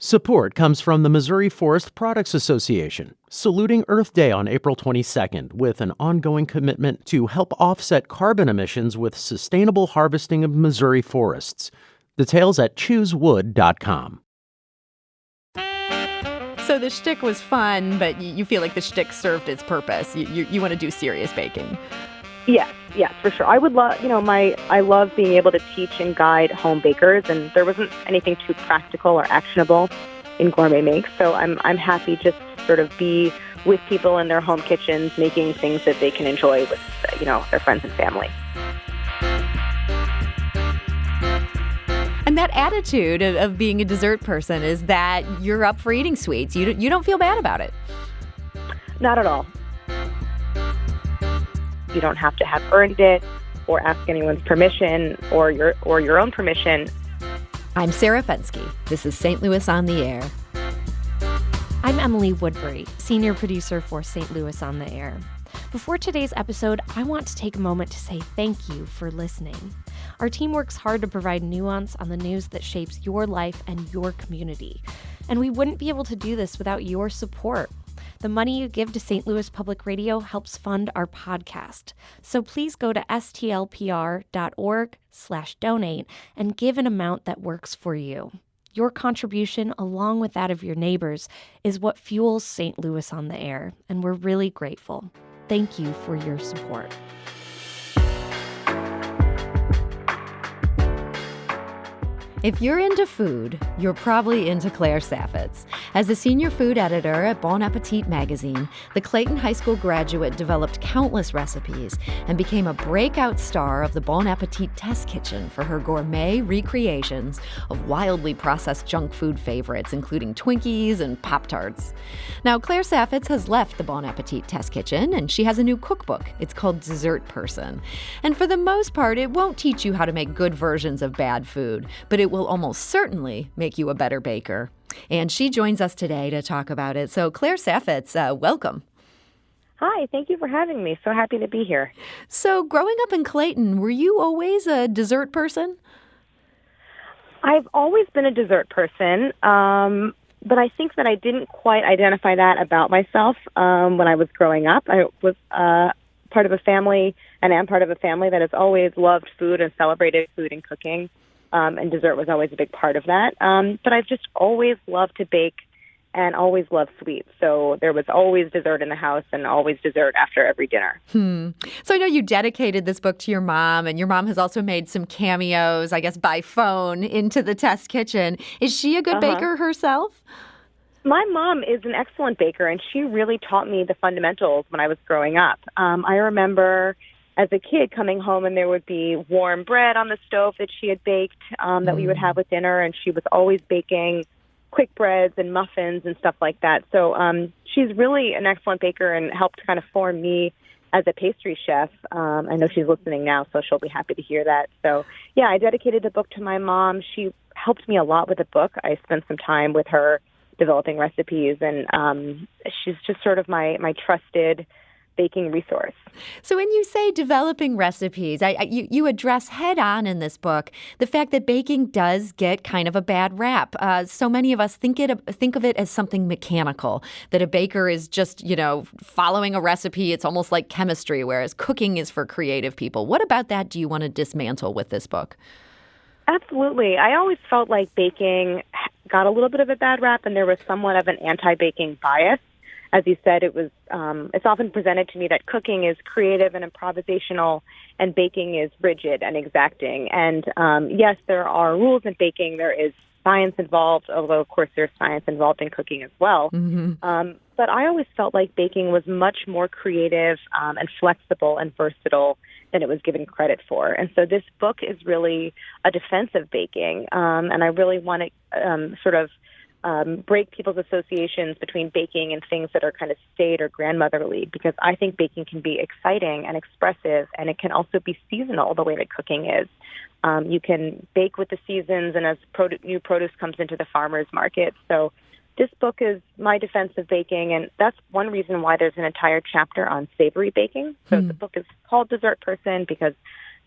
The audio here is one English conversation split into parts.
Support comes from the Missouri Forest Products Association, saluting Earth Day on April 22nd with an ongoing commitment to help offset carbon emissions with sustainable harvesting of Missouri forests. Details at choosewood.com. So the shtick was fun, but you feel like the shtick served its purpose. You want to do serious baking. Yes, for sure. I would love, I love being able to teach and guide home bakers, and there wasn't anything too practical or actionable in Gourmet Makes. So I'm happy just to sort of be with people in their home kitchens, making things that they can enjoy with, their friends and family. And that attitude of being a dessert person is that you're up for eating sweets. You don't feel bad about it. Not at all. You don't have to have earned it or ask anyone's permission or your own permission. I'm Sarah Fensky. This is St. Louis on the Air. I'm Emily Woodbury, senior producer for St. Louis on the Air. Before today's episode, I want to take a moment to say thank you for listening. Our team works hard to provide nuance on the news that shapes your life and your community. And we wouldn't be able to do this without your support. The money you give to St. Louis Public Radio helps fund our podcast. So please go to stlpr.org/donate and give an amount that works for you. Your contribution, along with that of your neighbors, is what fuels St. Louis on the Air, and we're really grateful. Thank you for your support. If you're into food, you're probably into Claire Saffitz. As a senior food editor at Bon Appetit magazine, the Clayton High School graduate developed countless recipes and became a breakout star of the Bon Appetit Test Kitchen for her gourmet recreations of wildly processed junk food favorites, including Twinkies and Pop-Tarts. Now, Claire Saffitz has left the Bon Appetit Test Kitchen, and she has a new cookbook. It's called Dessert Person. And for the most part, it won't teach you how to make good versions of bad food, but it will almost certainly make you a better baker. And she joins us today to talk about it. So Claire Saffitz, welcome. Hi, thank you for having me. So happy to be here. So growing up in Clayton, were you always a dessert person? I've always been a dessert person, but I think that I didn't quite identify that about myself when I was growing up. I was part of a family, and am part of a family that has always loved food and celebrated food and cooking. And dessert was always a big part of that. But I've just always loved to bake and always loved sweets. So there was always dessert in the house and always dessert after every dinner. So I know you dedicated this book to your mom, and your mom has also made some cameos, I guess, by phone into the test kitchen. Is she a good baker herself? My mom is an excellent baker, and she really taught me the fundamentals when I was growing up. I remember as a kid coming home and there would be warm bread on the stove that she had baked that we would have with dinner, and she was always baking quick breads and muffins and stuff like that. So she's really an excellent baker and helped kind of form me as a pastry chef. I know she's listening now, so she'll be happy to hear that. So yeah, I dedicated the book to my mom. She helped me a lot with the book. I spent some time with her developing recipes, and she's just sort of my trusted baking resource. So when you say developing recipes, you address head on in this book the fact that baking does get kind of a bad rap. So many of us think of it as something mechanical, that a baker is just, following a recipe. It's almost like chemistry, whereas cooking is for creative people. What about that do you want to dismantle with this book? Absolutely. I always felt like baking got a little bit of a bad rap, and there was somewhat of an anti-baking bias. As you said, it's often presented to me that cooking is creative and improvisational, and baking is rigid and exacting. And yes, there are rules in baking. There is science involved, although, of course, there's science involved in cooking as well. But I always felt like baking was much more creative and flexible and versatile than it was given credit for. And so this book is really a defense of baking, and I really want to sort of break people's associations between baking and things that are kind of staid or grandmotherly, because I think baking can be exciting and expressive, and it can also be seasonal the way that cooking is. You can bake with the seasons and as new produce comes into the farmer's market. So this book is my defense of baking, and that's one reason why there's an entire chapter on savory baking. So the book is called Dessert Person because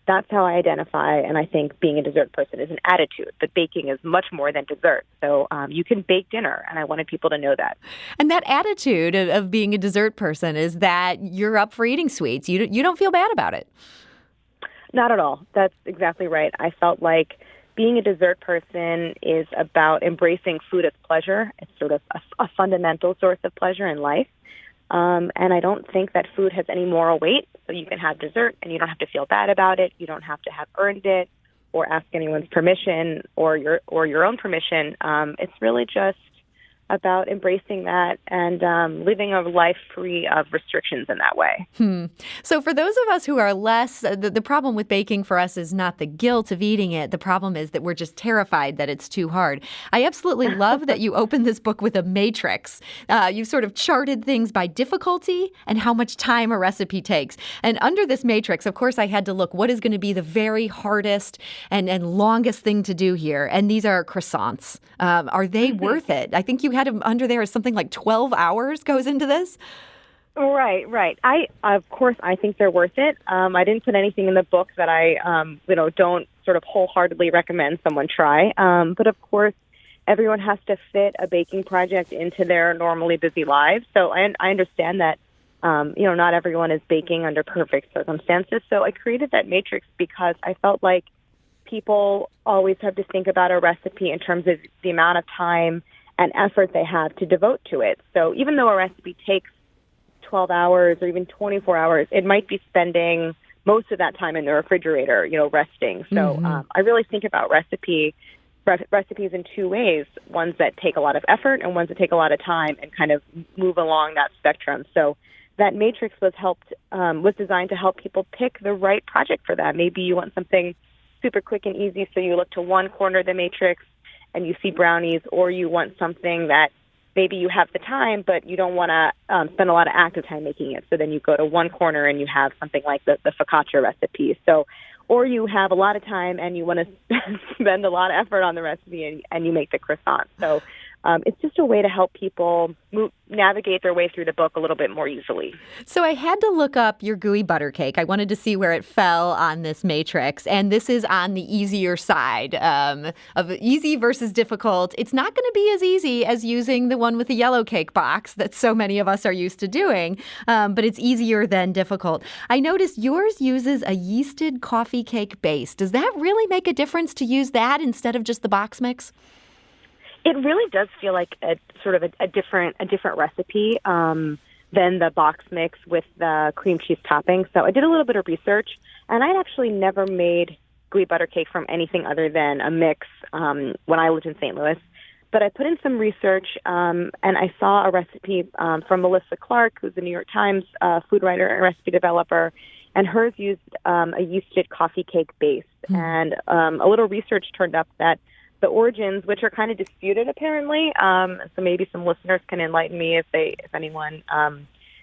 that's how I identify. And I think being a dessert person is an attitude, but baking is much more than dessert. So you can bake dinner, and I wanted people to know that. And that attitude of being a dessert person is that you're up for eating sweets. You don't feel bad about it. Not at all. That's exactly right. I felt like being a dessert person is about embracing food as pleasure. It's sort of a fundamental source of pleasure in life. And I don't think that food has any moral weight. So you can have dessert and you don't have to feel bad about it. You don't have to have earned it or ask anyone's permission or your own permission. It's really just about embracing that and living a life free of restrictions in that way. So for those of us who are less, the problem with baking for us is not the guilt of eating it. The problem is that we're just terrified that it's too hard. I absolutely love that you opened this book with a matrix. You've sort of charted things by difficulty and how much time a recipe takes. And under this matrix, of course, I had to look what is going to be the very hardest and longest thing to do here. And these are croissants. Are they worth it? I think you had them under there as something like 12 hours goes into this. Right. Of course, I think they're worth it. I didn't put anything in the book that I, don't sort of wholeheartedly recommend someone try. But of course, everyone has to fit a baking project into their normally busy lives. So I understand that, not everyone is baking under perfect circumstances. So I created that matrix because I felt like people always have to think about a recipe in terms of the amount of time and effort they have to devote to it. So even though a recipe takes 12 hours or even 24 hours, it might be spending most of that time in the refrigerator, resting. So I really think about recipes in two ways, ones that take a lot of effort and ones that take a lot of time and kind of move along that spectrum. So that matrix was designed to help people pick the right project for that. Maybe you want something super quick and easy, so you look to one corner of the matrix and you see brownies, or you want something that maybe you have the time, but you don't want to spend a lot of active time making it. So then you go to one corner and you have something like the focaccia recipe. So, or you have a lot of time and you want to spend a lot of effort on the recipe and you make the croissant. So it's just a way to help people navigate their way through the book a little bit more easily. So I had to look up your gooey butter cake. I wanted to see where it fell on this matrix. And this is on the easier side of easy versus difficult. It's not going to be as easy as using the one with the yellow cake box that so many of us are used to doing, but it's easier than difficult. I noticed yours uses a yeasted coffee cake base. Does that really make a difference to use that instead of just the box mix? It really does feel like a different recipe than the box mix with the cream cheese topping. So I did a little bit of research, and I'd actually never made gooey butter cake from anything other than a mix when I lived in St. Louis. But I put in some research, and I saw a recipe from Melissa Clark, who's a New York Times food writer and recipe developer, and hers used a yeasted coffee cake base. And a little research turned up that the origins, which are kind of disputed apparently, so maybe some listeners can enlighten me if anyone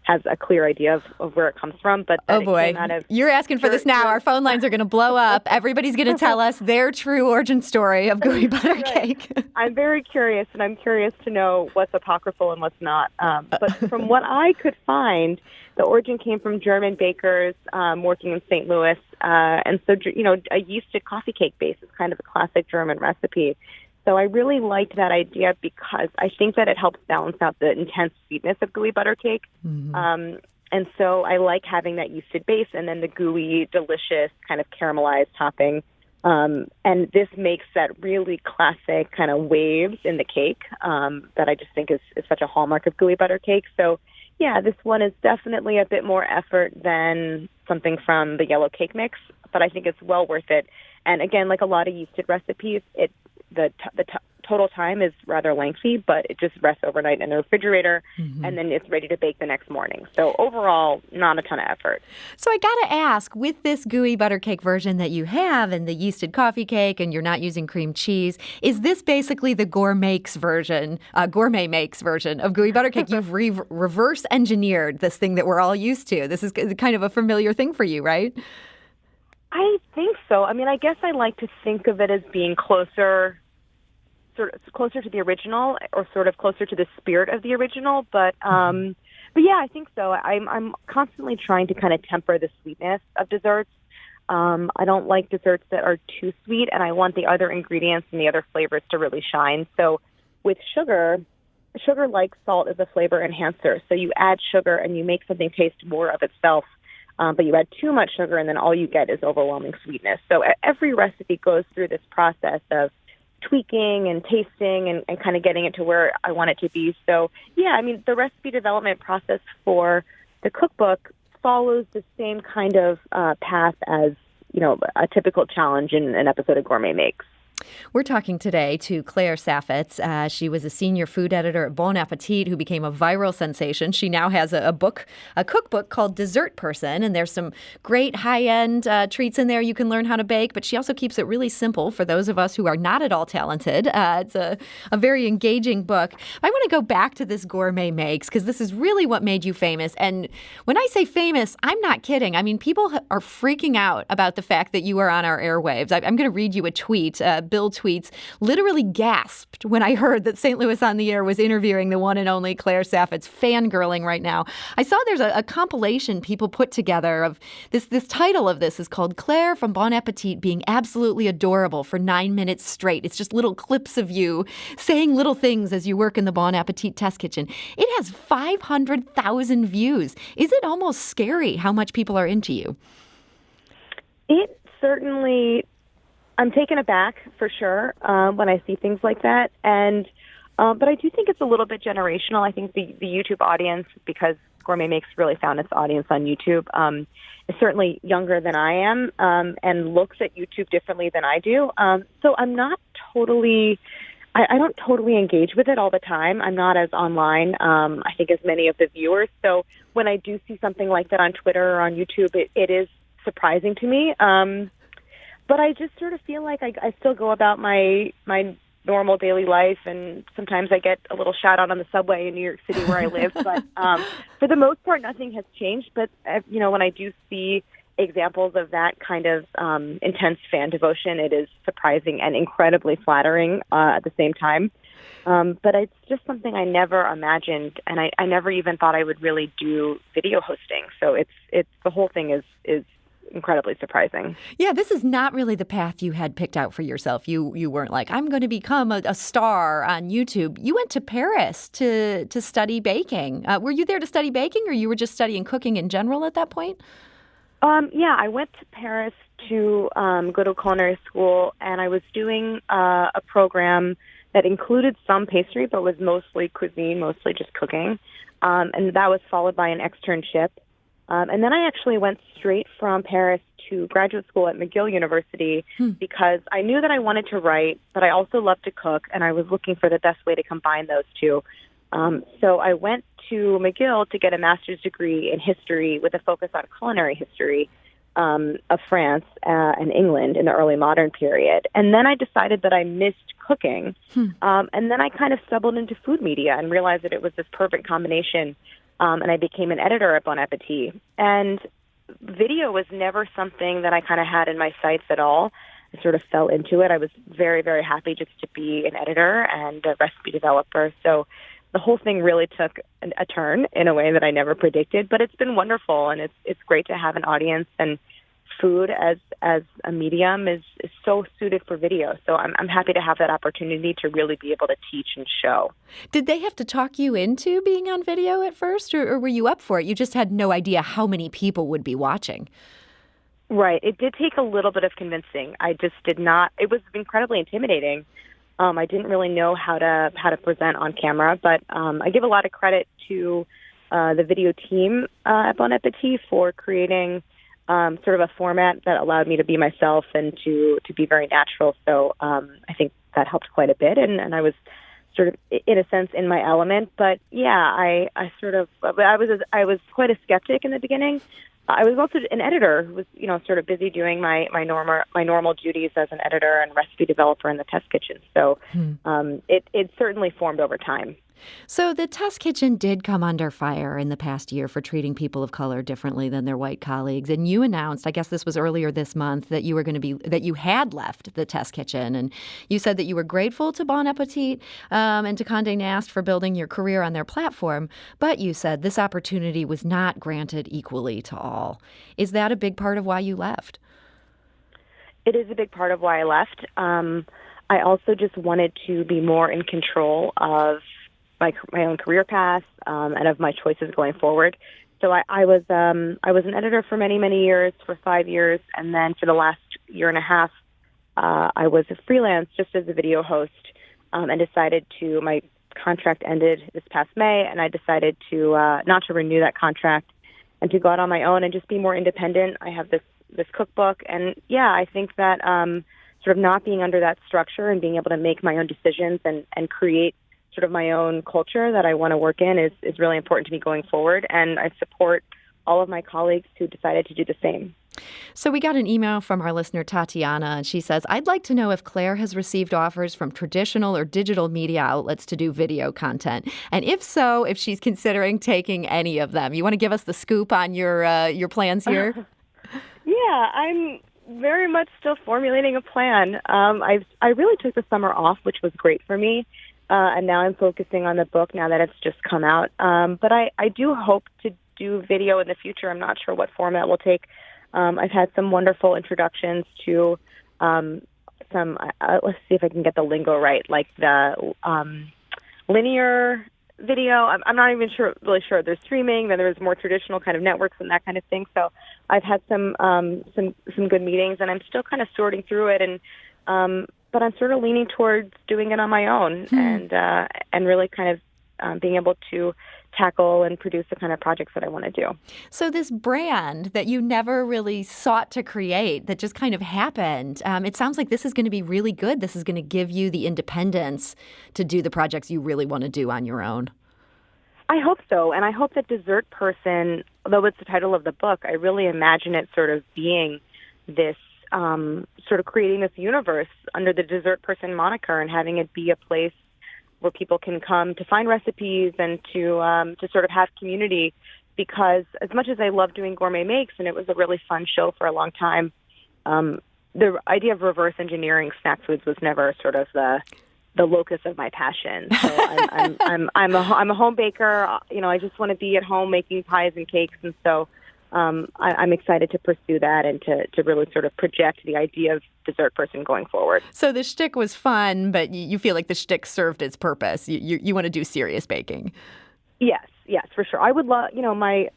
has a clear idea of where it comes from. But oh boy, you're asking for this now. Our phone lines are going to blow up. Everybody's going to tell us their true origin story of gooey butter cake. I'm very curious, and I'm curious to know what's apocryphal and what's not. But from what I could find, the origin came from German bakers working in St. Louis. And so, a yeasted coffee cake base is kind of a classic German recipe. So I really liked that idea because I think that it helps balance out the intense sweetness of gooey butter cake. And so I like having that yeasted base and then the gooey, delicious kind of caramelized topping. And this makes that really classic kind of waves in the cake that I just think is such a hallmark of gooey butter cake. So, yeah, this one is definitely a bit more effort than something from the yellow cake mix, but I think it's well worth it. And again, like a lot of yeasted recipes, the total time is rather lengthy, but it just rests overnight in the refrigerator, and then it's ready to bake the next morning. So overall, not a ton of effort. So I got to ask, with this gooey butter cake version that you have and the yeasted coffee cake, and you're not using cream cheese, is this basically the gourmet makes version of gooey butter cake? You've reverse engineered this thing that we're all used to. This is kind of a familiar thing for you, right? I think so. I mean, I guess I like to think of it as being closer to the original, or sort of closer to the spirit of the original. But yeah, I think so. I'm constantly trying to kind of temper the sweetness of desserts. I don't like desserts that are too sweet, and I want the other ingredients and the other flavors to really shine. So with sugar, like salt, is a flavor enhancer. So you add sugar and you make something taste more of itself, but you add too much sugar and then all you get is overwhelming sweetness. So every recipe goes through this process of tweaking and tasting and kind of getting it to where I want it to be. So, yeah, I mean, the recipe development process for the cookbook follows the same kind of path as, a typical challenge in an episode of Gourmet Makes. We're talking today to Claire Saffitz. She was a senior food editor at Bon Appetit who became a viral sensation. She now has a cookbook called Dessert Person, and there's some great high-end treats in there you can learn how to bake, but she also keeps it really simple for those of us who are not at all talented. It's a very engaging book. I want to go back to this Gourmet Makes because this is really what made you famous. And when I say famous, I'm not kidding. I mean, people are freaking out about the fact that you are on our airwaves. I'm going to read you a tweet. Bill tweets, literally gasped when I heard that St. Louis on the Air was interviewing the one and only Claire Saffitz, fangirling right now. I saw there's a compilation people put together of this title of this is called Claire from Bon Appetit being absolutely adorable for 9 minutes straight. It's just little clips of you saying little things as you work in the Bon Appetit Test Kitchen. It has 500,000 views. Is it almost scary how much people are into you? It certainly... I'm taken aback for sure when I see things like that, but I do think it's a little bit generational. I think the YouTube audience, because Gourmet Makes really found its audience on YouTube, is certainly younger than I am and looks at YouTube differently than I do. So I'm not totally. I don't totally engage with it all the time. I'm not as online, I think, as many of the viewers. So when I do see something like that on Twitter or on YouTube, it is surprising to me. But I just sort of feel like I still go about my normal daily life, and sometimes I get a little shout out on the subway in New York City where I live. But for the most part, nothing has changed. But, when I do see examples of that kind of intense fan devotion, it is surprising and incredibly flattering at the same time. But it's just something I never imagined, and I never even thought I would really do video hosting. So it's the whole thing is incredibly surprising. Yeah, this is not really the path you had picked out for yourself. You weren't like, I'm going to become a star on YouTube. You went to Paris to study baking. Were you there to study baking, or you were just studying cooking in general at that point? Yeah, I went to Paris to go to culinary school, and I was doing a program that included some pastry, but was mostly cuisine, mostly just cooking. And that was followed by an externship. And then I actually went straight from Paris to graduate school at McGill University because I knew that I wanted to write, but I also loved to cook, and I was looking for the best way to combine those two. So I went to McGill to get a master's degree in history with a focus on culinary history of France and England in the early modern period. And then I decided that I missed cooking, and then I kind of stumbled into food media and realized that it was this perfect combination. And I became an editor at Bon Appetit. And video was never something that I kind of had in my sights at all. I sort of fell into it. I was very, very happy just to be an editor and a recipe developer. So the whole thing really took a turn in a way that I never predicted. But it's been wonderful, and it's great to have an audience. And food as a medium is so suited for video. So I'm happy to have that opportunity to really be able to teach and show. Did they have to talk you into being on video at first, or were you up for it? You just had no idea how many people would be watching. Right. It did take a little bit of convincing. I just did not. It was incredibly intimidating. I didn't really know how to present on camera, but I give a lot of credit to the video team at Bon Appetit for creating sort of a format that allowed me to be myself and to be very natural. So I think that helped quite a bit. And I was sort of, in a sense, in my element. But yeah, I was quite a skeptic in the beginning. I was also an editor who was, sort of busy doing my normal duties as an editor and recipe developer in the test kitchen. So it certainly formed over time. So the test kitchen did come under fire in the past year for treating people of color differently than their white colleagues. And you announced, I guess this was earlier this month, that you had left the test kitchen. And you said that you were grateful to Bon Appetit and to Condé Nast for building your career on their platform. But you said this opportunity was not granted equally to all. Is that a big part of why you left? It is a big part of why I left. I also just wanted to be more in control of my own career path and of my choices going forward. So I was an editor for many years, for 5 years, and then for the last year and a half, I was a freelance just as a video host, and decided to. My contract ended this past May, and I decided to not to renew that contract and to go out on my own and just be more independent. I have this cookbook, and I think that sort of not being under that structure and being able to make my own decisions and create sort of my own culture that I want to work in is really important to me going forward. And I support all of my colleagues who decided to do the same. So we got an email from our listener, Tatiana, and she says, I'd like to know if Claire has received offers from traditional or digital media outlets to do video content. And if so, if she's considering taking any of them. You want to give us the scoop on your plans here? Yeah, I'm very much still formulating a plan. I really took the summer off, which was great for me. And now I'm focusing on the book now that it's just come out. But I do hope to do video in the future. I'm not sure what format will take. I've had some wonderful introductions to some, let's see if I can get the lingo right, like the linear video. I'm not even really sure. There's streaming, then there's more traditional kind of networks and that kind of thing. So I've had some good meetings, and I'm still kind of sorting through it. And but I'm sort of leaning towards doing it on my own and really kind of being able to tackle and produce the kind of projects that I want to do. So this brand that you never really sought to create, that just kind of happened, it sounds like this is going to be really good. This is going to give you the independence to do the projects you really want to do on your own. I hope so. And I hope that Dessert Person, though it's the title of the book, I really imagine it sort of being this, sort of creating this universe under the Dessert Person moniker and having it be a place where people can come to find recipes and to sort of have community. Because as much as I love doing Gourmet Makes, and it was a really fun show for a long time, the idea of reverse engineering snack foods was never sort of the locus of my passion. So I'm a home baker. You know, I just want to be at home making pies and cakes, and so I'm excited to pursue that and to really sort of project the idea of Dessert Person going forward. So the shtick was fun, but you feel like the shtick served its purpose. You want to do serious baking. Yes, for sure. I would love,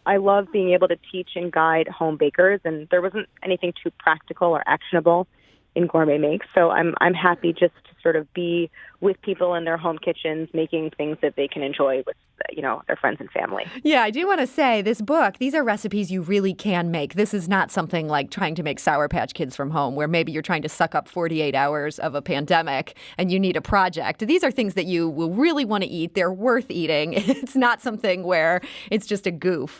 I love being able to teach and guide home bakers, and there wasn't anything too practical or actionable in Gourmet Makes. So I'm happy just to sort of be with people in their home kitchens, making things that they can enjoy with, their friends and family. Yeah, I do want to say this book, these are recipes you really can make. This is not something like trying to make Sour Patch Kids from home, where maybe you're trying to suck up 48 hours of a pandemic and you need a project. These are things that you will really want to eat. They're worth eating. It's not something where it's just a goof.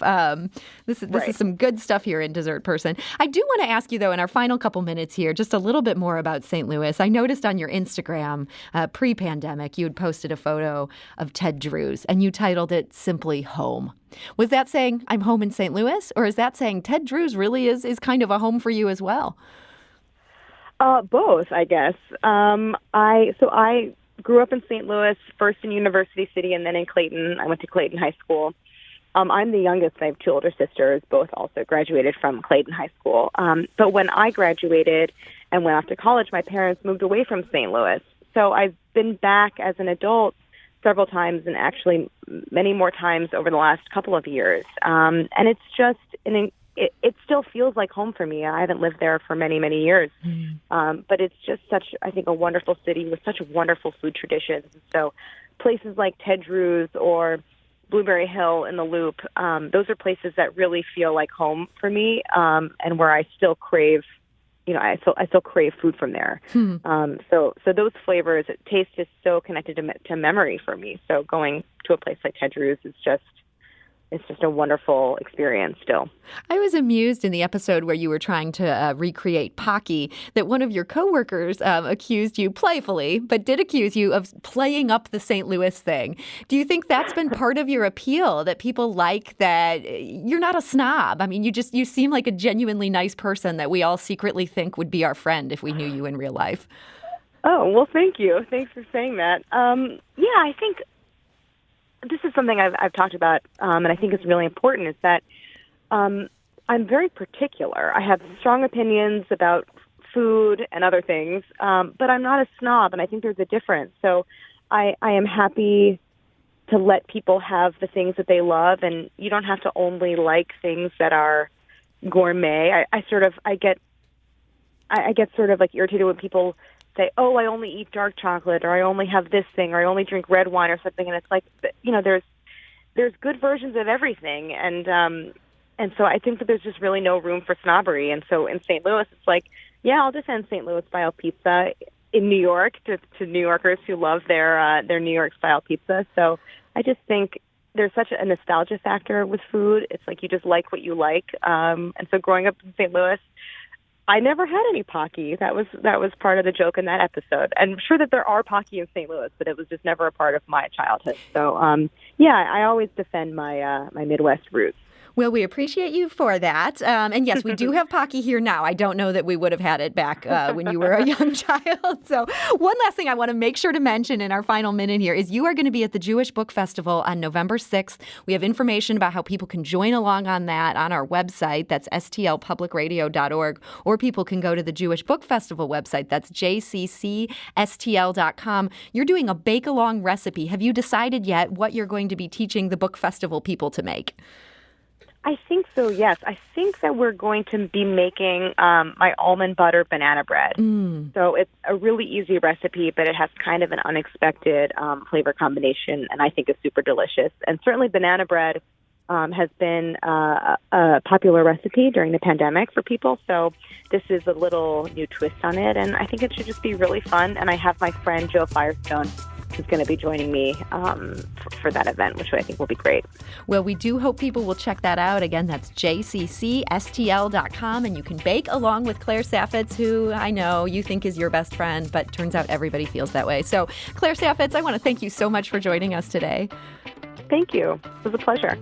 This is some good stuff here in Dessert Person. I do want to ask you, though, in our final couple minutes here, just a little bit more about St. Louis. I noticed on your Instagram, pre-pandemic, you had posted a photo of Ted Drewes, and you titled it simply Home. Was that saying I'm home in St. Louis, or is that saying Ted Drewes really is kind of a home for you as well? Both, I guess. I grew up in St. Louis, first in University City and then in Clayton. I went to Clayton High School. I'm the youngest. I have two older sisters, both also graduated from Clayton High School. But when I graduated and went off to college, my parents moved away from St. Louis. So I've been back as an adult several times, and actually many more times over the last couple of years. And it's just, it still feels like home for me. I haven't lived there for many years. But it's just such, I think, a wonderful city with such wonderful food traditions. So places like Ted Drewes or Blueberry Hill in the Loop, those are places that really feel like home for me, and where I still crave, I still crave food from there. So those flavors, taste is so connected to memory for me. So going to a place like Ted Drewes is just a wonderful experience still. I was amused in the episode where you were trying to recreate Pocky that one of your coworkers accused you playfully, but did accuse you of playing up the St. Louis thing. Do you think that's been part of your appeal, that people like that you're not a snob? I mean, you seem like a genuinely nice person that we all secretly think would be our friend if we knew you in real life. Oh, well, thank you. Thanks for saying that. I think this is something I've talked about, and I think it's really important, is that I'm very particular. I have strong opinions about food and other things, but I'm not a snob, and I think there's a difference. So I am happy to let people have the things that they love, and you don't have to only like things that are gourmet. I get sort of like irritated when people say, "Oh, I only eat dark chocolate," or "I only have this thing," or "I only drink red wine," or something. And it's like, there's good versions of everything, and so I think that there's just really no room for snobbery. And so in St. Louis, it's like, yeah, I'll defend St. Louis style pizza in New York to New Yorkers who love their New York style pizza. So I just think there's such a nostalgia factor with food. It's like you just like what you like. And so growing up in St. Louis, I never had any Pocky. That was part of the joke in that episode. And I'm sure that there are Pocky in St. Louis, but it was just never a part of my childhood. So yeah, I always defend my my Midwest roots. Well, we appreciate you for that. And yes, we do have Pocky here now. I don't know that we would have had it back when you were a young child. So one last thing I want to make sure to mention in our final minute here is you are going to be at the Jewish Book Festival on November 6th. We have information about how people can join along on that on our website. That's stlpublicradio.org. Or people can go to the Jewish Book Festival website. That's jccstl.com. You're doing a bake-along recipe. Have you decided yet what you're going to be teaching the book festival people to make? I think so, yes. I think that we're going to be making my almond butter banana bread. So it's a really easy recipe, but it has kind of an unexpected flavor combination, and I think is super delicious. And certainly banana bread has been a popular recipe during the pandemic for people. So this is a little new twist on it, and I think it should just be really fun. And I have my friend Joe Firestone who's going to be joining me for that event, which I think will be great. Well, we do hope people will check that out. Again, that's jccstl.com, and you can bake along with Claire Saffitz, who I know you think is your best friend, but turns out everybody feels that way. So, Claire Saffitz, I want to thank you so much for joining us today. Thank you. It was a pleasure.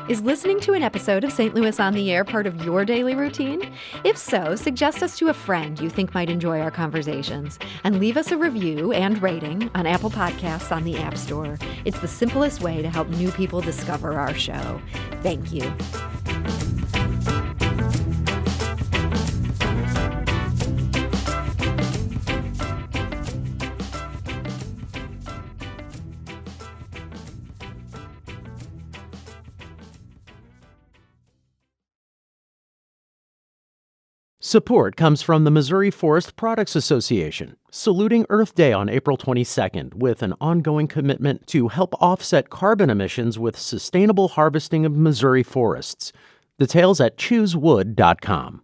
Is listening to an episode of St. Louis on the Air part of your daily routine? If so, suggest us to a friend you think might enjoy our conversations, and leave us a review and rating on Apple Podcasts on the App Store. It's the simplest way to help new people discover our show. Thank you. Support comes from the Missouri Forest Products Association, saluting Earth Day on April 22nd with an ongoing commitment to help offset carbon emissions with sustainable harvesting of Missouri forests. Details at choosewood.com.